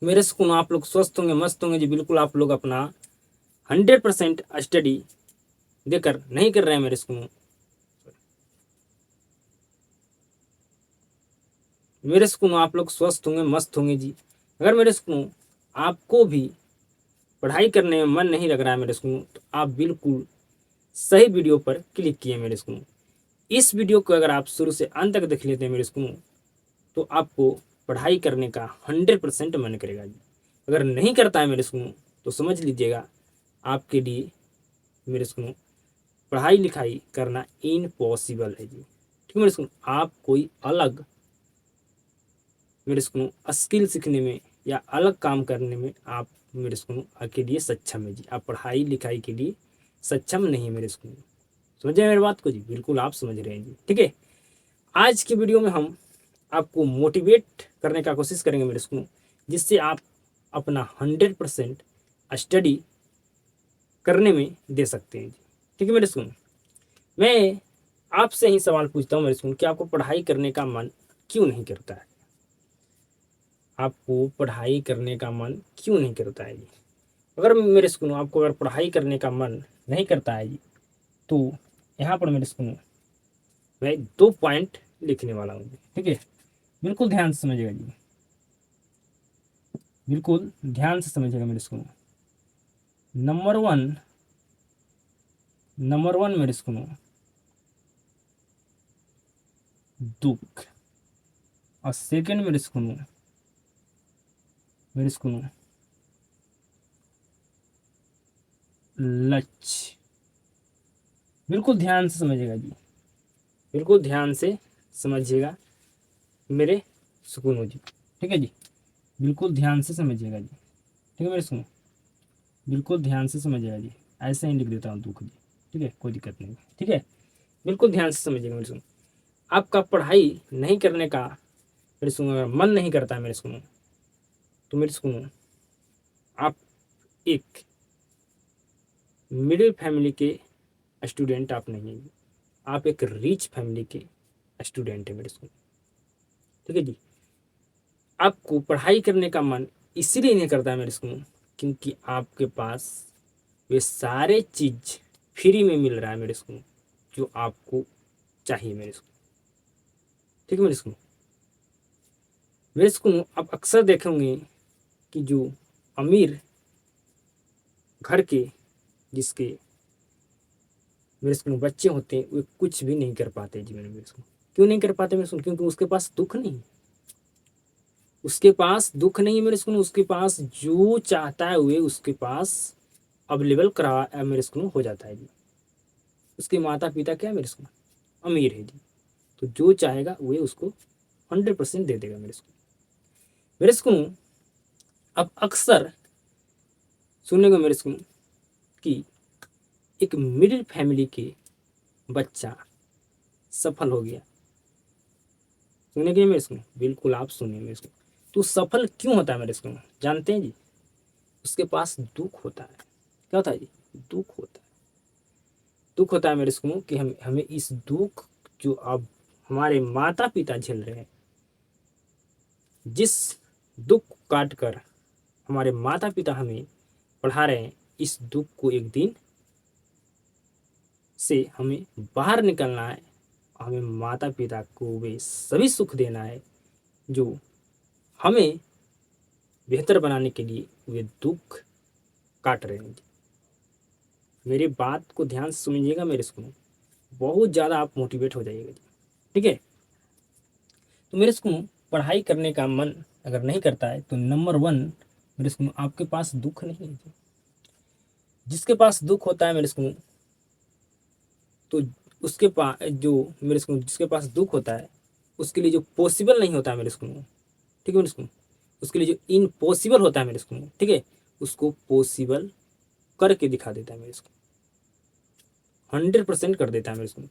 मेरे सुकून आप लोग स्वस्थ होंगे, मस्त होंगे जी। बिल्कुल आप लोग अपना 100% स्टडी देकर नहीं कर रहे हैं मेरे सुकून। मेरे सुकून आप लोग स्वस्थ होंगे, मस्त होंगे जी। अगर मेरे सुकून आपको भी पढ़ाई करने में मन नहीं लग रहा है मेरे सुकून, तो आप बिल्कुल सही वीडियो पर क्लिक किए मेरे सुकून। इस वीडियो को अगर आप शुरू से अंत तक देख लेते हैं मेरे सुकून, तो आपको पढ़ाई करने का 100% मन करेगा जी। अगर नहीं करता है मेरे सुकून, तो समझ लीजिएगा आपके लिए मेरे सुकून पढ़ाई लिखाई करना इम्पॉसिबल है जी। ठीक है मेरे सुकून। आप कोई अलग मेरे सुकून स्किल सीखने में या अलग काम करने में आप मेरे सुकून के लिए सक्षम है जी। आप पढ़ाई लिखाई के लिए सक्षम नहीं है मेरे सुकून। समझ रहे मेरी बात को जी? बिल्कुल आप समझ रहे हैं जी। ठीक है, आज की वीडियो में हम आपको मोटिवेट करने का कोशिश करेंगे मेरे सुकून, जिससे आप अपना 100% स्टडी करने में दे सकते हैं जी। ठीक है मेरे सुकून। मैं आपसे ही सवाल पूछता हूँ मेरे सुकून कि आपको पढ़ाई करने का मन क्यों नहीं करता है? आपको पढ़ाई करने का मन क्यों नहीं करता है जी? अगर मेरे सुकून आपको अगर पढ़ाई करने का मन नहीं करता है जी, तो यहाँ पर मेरे सुकून मैं 2 पॉइंट लिखने वाला हूँ जी। ठीक है, बिल्कुल ध्यान से समझिएगा जी। बिल्कुल ध्यान से समझिएगा मेरे सुकून। नंबर वन मेरे सुकून दुख, और सेकंड मेरे सुकून लक्ष्य। बिल्कुल ध्यान से समझिएगा जी। बिल्कुल ध्यान से समझिएगा मेरे सुकून जी। ठीक है जी, बिल्कुल ध्यान से समझिएगा जी। ठीक है मेरे सुकून, बिल्कुल ध्यान से समझिएगा जी। ऐसे ही लिख देता हूँ दुख जी। ठीक है, कोई दिक्कत नहीं। ठीक है, बिल्कुल ध्यान से समझिएगा मेरे सुकून। आपका पढ़ाई नहीं करने का मेरे सुकून अगर मन नहीं करता है मेरे सुकून, तो मेरे सुकून आप एक मिडिल फैमिली के स्टूडेंट आप नहीं हैं, आप एक रिच फैमिली के स्टूडेंट है मेरे सुकून। ठीक है जी, आपको पढ़ाई करने का मन इसलिए नहीं करता है मेरे सुकून, क्योंकि आपके पास वे सारे चीज फ्री में मिल रहा है मेरे सुकून जो आपको चाहिए मेरे सुकून। ठीक है मेरे सुकून। मेरे सुकून आप अक्सर देखेंगे कि जो अमीर घर के जिसके मेरे सुकून बच्चे होते हैं, वे कुछ भी नहीं कर पाते जी मेरे सुकून। क्यों नहीं कर पाते मेरे सुकून? क्योंकि उसके पास दुख नहीं, उसके पास दुख नहीं है मेरे सुकून। उसके पास जो चाहता है वे उसके पास अवेलेबल करा मेरे सुकून हो जाता है जी। उसके माता पिता क्या मेरे सुकून अमीर है जी, तो जो चाहेगा वे उसको 100% दे देगा मेरे सुकून। मेरे सुकून अब अक्सर सुनने को मेरे सुकून कि एक मिडिल फैमिली के बच्चा सफल हो गया। सुनने के लिए मेरे सुकून, बिल्कुल आप सुनिए मेरे सुकून। तो सफल क्यों होता है मेरे सुकून? जानते हैं जी? उसके पास दुख होता है। क्या होता है जी? दुख होता है। दुख होता है मेरे सुकून कि हम हमें इस दुख जो अब हमारे माता पिता झेल रहे हैं, जिस दुख को काट कर हमारे माता पिता हमें पढ़ा रहे हैं, इस दुख को एक दिन से हमें बाहर निकलना है। हमें माता पिता को वे सभी सुख देना है जो हमें बेहतर बनाने के लिए वे दुख काट रहे हैं। मेरी बात को ध्यान से सुनिएगा मेरे सुकून, बहुत ज़्यादा आप मोटिवेट हो जाइएगा जी। ठीक है, तो मेरे सुकून पढ़ाई करने का मन अगर नहीं करता है, तो नंबर वन मेरे सुकून आपके पास दुख नहीं है जी। जिसके पास दुख होता है मेरे सुकून, तो उसके पास जो मेरे सुकून जिसके पास दुख होता है, उसके लिए जो पॉसिबल नहीं होता है मेरे सुकून, ठीक है मेरे सुकून, उसके लिए जो इम्पॉसिबल होता है मेरे सुकून, ठीक है, उसको पॉसिबल करके दिखा देता है मेरे सुकून। 100% कर देता है मेरे सुकून।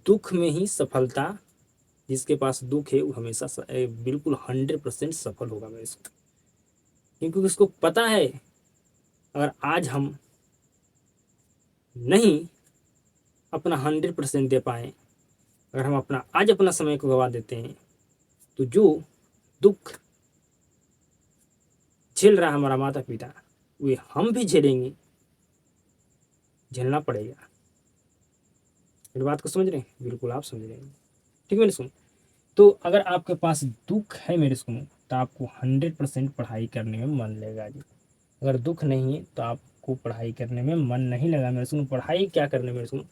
दुख में ही सफलता, जिसके पास दुख है वो हमेशा बिल्कुल 100% सफल होगा मेरे सुकून। क्योंकि उसको पता है अगर आज हम नहीं अपना 100% दे पाए, अगर हम अपना आज अपना समय को गवा देते हैं, तो जो दुख झेल रहा है हमारा माता पिता, वे हम भी झेलेंगे, झेलना पड़ेगा। मेरी बात को समझ रहे हैं? बिल्कुल आप समझ रहे हैं, ठीक है मेरे सुनो। तो अगर आपके पास दुख है मेरे सुनो, तो आपको 100% पढ़ाई करने में मन लगेगा जी। अगर दुख नहीं है तो आपको पढ़ाई करने में मन नहीं लगा मेरे सुनो, पढ़ाई क्या करने में मेरे सुनो,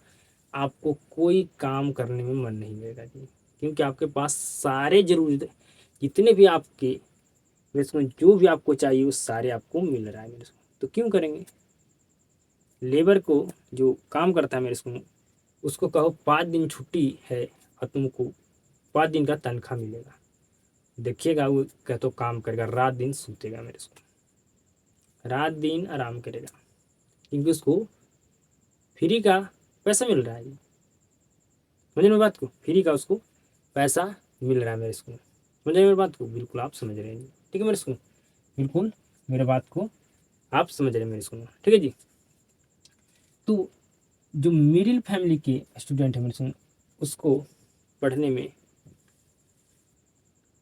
आपको कोई काम करने में मन नहीं लगेगा जी। क्योंकि आपके पास सारे जरूरत जितने भी आपके मेरे सुनो, जो भी आपको चाहिए वो सारे आपको मिल रहा है मेरे सुनो, तो क्यों करेंगे। लेबर को जो काम करता है मेरे सुनो, उसको कहो 5 दिन छुट्टी है और तुमको 5 दिन का तनख्वाह मिलेगा, देखिएगा वो क्या तो काम करेगा, रात दिन सूतेगा मेरे को, रात दिन आराम करेगा, क्योंकि उसको फ्री का पैसा मिल रहा है। समझ मेरी बात को, फ्री का उसको पैसा मिल रहा है मेरे को। समझ मेरी बात को, बिल्कुल आप समझ रहे हैं, ठीक है मेरे को, बिल्कुल मेरे बात को आप समझ रहे हैं मेरे को, ठीक है जी। तो जो मिडिल फैमिली के स्टूडेंट है मेरे को, उसको पढ़ने में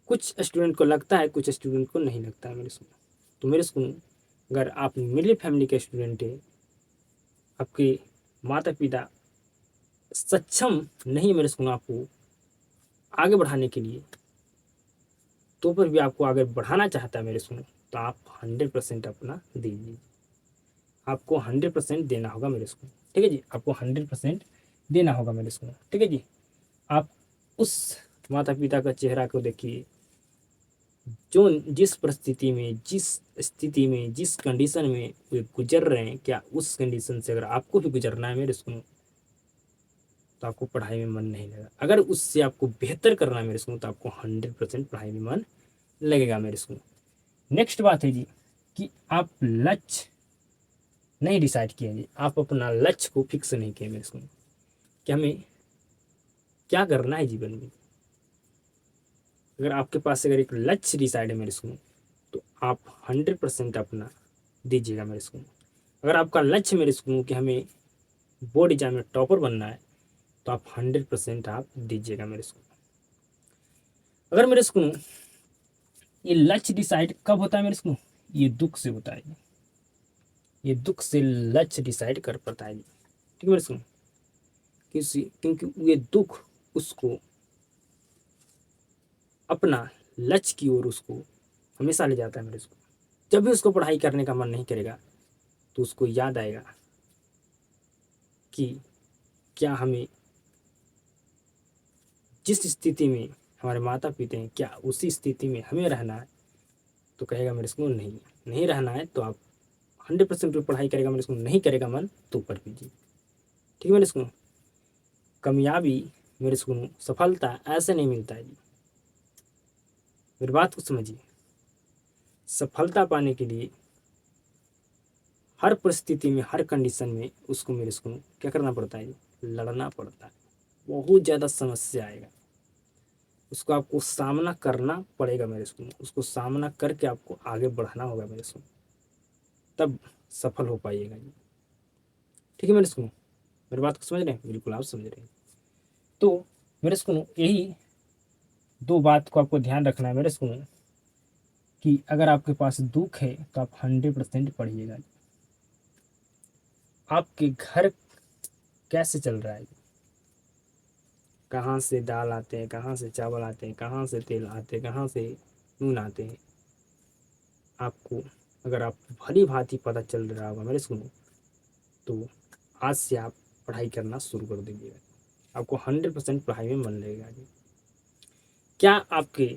कुछ स्टूडेंट को लगता है, कुछ स्टूडेंट को नहीं लगता है मेरे को। तो मेरे को अगर आप मिडिल फैमिली के स्टूडेंट है, आपके माता पिता सक्षम नहीं मेरे को आपको आगे बढ़ाने के लिए, तो पर भी आपको आगे बढ़ाना चाहता है मेरे सुनो, तो आप 100% अपना दीजिए, आपको 100% देना होगा मेरे को, ठीक है जी। आपको 100% देना होगा मेरे को, ठीक है जी। आप उस माता पिता का चेहरा को देखिए, जो जिस परिस्थिति में, जिस स्थिति में, जिस कंडीशन में वे गुजर रहे हैं, क्या उस कंडीशन से अगर आपको भी गुजरना है मेरे सुनो, तो आपको पढ़ाई में मन नहीं लगेगा। अगर उससे आपको बेहतर करना है मेरे सुनो, तो आपको 100% पढ़ाई में मन लगेगा मेरे सुनो। नेक्स्ट बात है जी कि आप लक्ष्य नहीं डिसाइड किए जी, आप अपना लक्ष्य को फिक्स नहीं किए मेरे सुनो, कि हमें क्या करना है जीवन में। अगर आपके पास अगर एक लक्ष्य डिसाइड है मेरे सुनो, तो आप 100% अपना दीजिएगा मेरे सुनो। अगर आपका लक्ष्य मेरे सुनो कि हमें बोर्ड एग्जाम में टॉपर बनना है, तो आप 100% आप दीजिएगा मेरे सुनो। अगर मेरे सुनो ये लक्ष्य डिसाइड कब होता है मेरे सुनो, ये दुख से होता है, ये दुख से लक्ष्य डिसाइड कर पाता है, ठीक है मेरे सुनो। किसी क्योंकि ये दुख उसको अपना लक्ष्य की ओर उसको हमेशा ले जाता है मेरे को। जब भी उसको पढ़ाई करने का मन नहीं करेगा, तो उसको याद आएगा कि क्या हमें जिस स्थिति में हमारे माता पिता हैं, क्या उसी स्थिति में हमें रहना है, तो कहेगा मेरे को नहीं, नहीं रहना है, तो आप 100% पढ़ाई करेगा मेरे को, नहीं करेगा मन तो ऊपर कीजिए, ठीक है मेरे को। कामयाबी मेरे को, सफलता ऐसे नहीं मिलता है जी, मेरी बात को समझिए। सफलता पाने के लिए हर परिस्थिति में, हर कंडीशन में उसको मेरे को क्या करना पड़ता है, लड़ना पड़ता है, बहुत ज़्यादा समस्या आएगा, उसको आपको सामना करना पड़ेगा मेरे को, उसको सामना करके आपको आगे बढ़ना होगा मेरे को, तब सफल हो पाइएगा जी, ठीक है मेरे को। मेरी बात को समझ रहे हैं, बिल्कुल आप समझ रहे हैं। तो मेरे को यही दो बात को आपको ध्यान रखना है मेरे को, कि अगर आपके पास दुख है तो आप 100% पढ़िएगा। आपके घर कैसे चल रहा है, कहाँ से दाल आते हैं, कहाँ से चावल आते हैं, कहाँ से तेल आते हैं, कहाँ से नून आते हैं, आपको अगर आप भली भांति पता चल रहा होगा मेरे सुनो, तो आज से आप पढ़ाई करना शुरू कर दीजिएगा, आपको 100% पढ़ाई में मन लगेगा जी। क्या आपके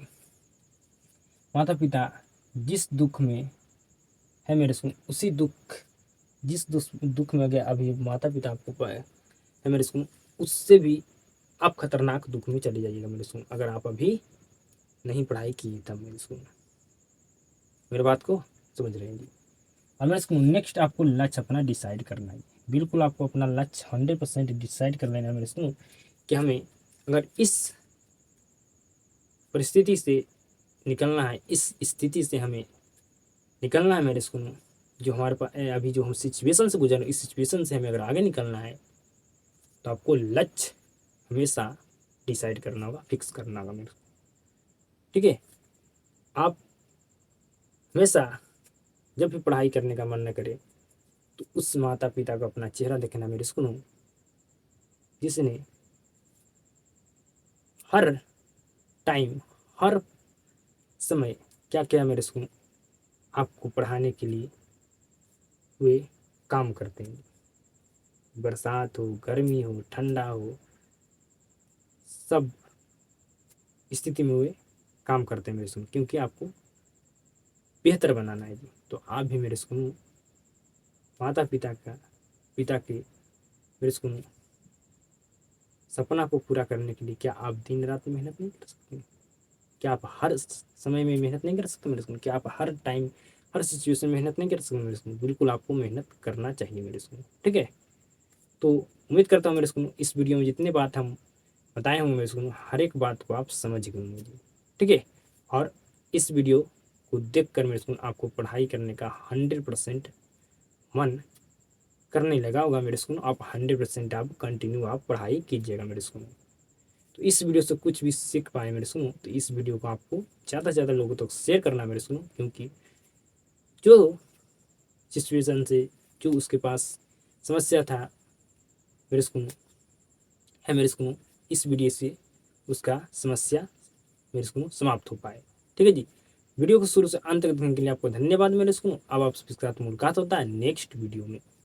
माता पिता जिस दुख में है मेरे सुनो, उसी दुख जिस दुख में गए अभी माता पिता आपको पाए है मेरे सुनो, उससे भी आप खतरनाक दुख में चले जाइएगा मेरे सुनो, अगर आप अभी नहीं पढ़ाई की तब मेरे सुनो, मेरे बात को समझ रहे हैं जी। और मेरे सुनो नेक्स्ट आपको लक्ष्य अपना डिसाइड करना है, बिल्कुल आपको अपना लक्ष्य 100% डिसाइड कर लेना है मेरे सुनो, कि हमें अगर इस परिस्थिति से निकलना है, इस स्थिति से हमें निकलना है मेरे सुनो, जो हमारे पास अभी जो हम सिचुएशन से गुजर, इस सिचुएशन से हमें अगर आगे निकलना है, तो आपको लक्ष्य हमेशा डिसाइड करना होगा, फिक्स करना होगा मेरे को, ठीक है। आप हमेशा जब भी पढ़ाई करने का मन न करे तो उस माता पिता का अपना चेहरा देखना मेरे सुनो, जिसने हर टाइम, हर समय क्या किया मेरे सुनो, आपको पढ़ाने के लिए वे काम करते हैं। बरसात हो, गर्मी हो, ठंडा हो, सब स्थिति में वे काम करते हैं मेरे सुनो, क्योंकि आपको बेहतर बनाना है जी। तो आप भी मेरे सुनो माता पिता के मेरे सुनो सपना को पूरा करने के लिए क्या आप दिन रात मेहनत नहीं कर सकते? क्या आप हर समय में मेहनत नहीं कर सकते मेरे सुनो? क्या आप हर टाइम, हर सिचुएशन में मेहनत नहीं कर सकते मेरे सुनो? बिल्कुल आपको मेहनत करना चाहिए मेरे सुनो, ठीक है। तो उम्मीद करता हूँ मेरे सुनो इस वीडियो में जितने बात हम बताए होंगे मेरे सुनो, हर एक बात को आप समझ गए होंगे जी, ठीक है। और इस वीडियो को देख कर मेरे सुनो आपको पढ़ाई करने का 100% मन करने लगा होगा मेरे सुनो। आप 100% आप कंटिन्यू आप पढ़ाई कीजिएगा मेरे सुनो। तो इस वीडियो से कुछ भी सीख पाए मेरे सुनो, तो इस वीडियो को आपको ज़्यादा से ज़्यादा लोगों तक शेयर करना मेरे सुनो, क्योंकि जो सिचुएशन से, जो उसके पास समस्या था मेरे सुनो, है मेरे सुनो, इस वीडियो से उसका समस्या मेरे सुनो समाप्त हो पाए, ठीक है जी। वीडियो को शुरू से अंत तक देखने के लिए आपको धन्यवाद मेरे सुनो। अब आप सबके साथ मुलाकात होता है नेक्स्ट वीडियो में।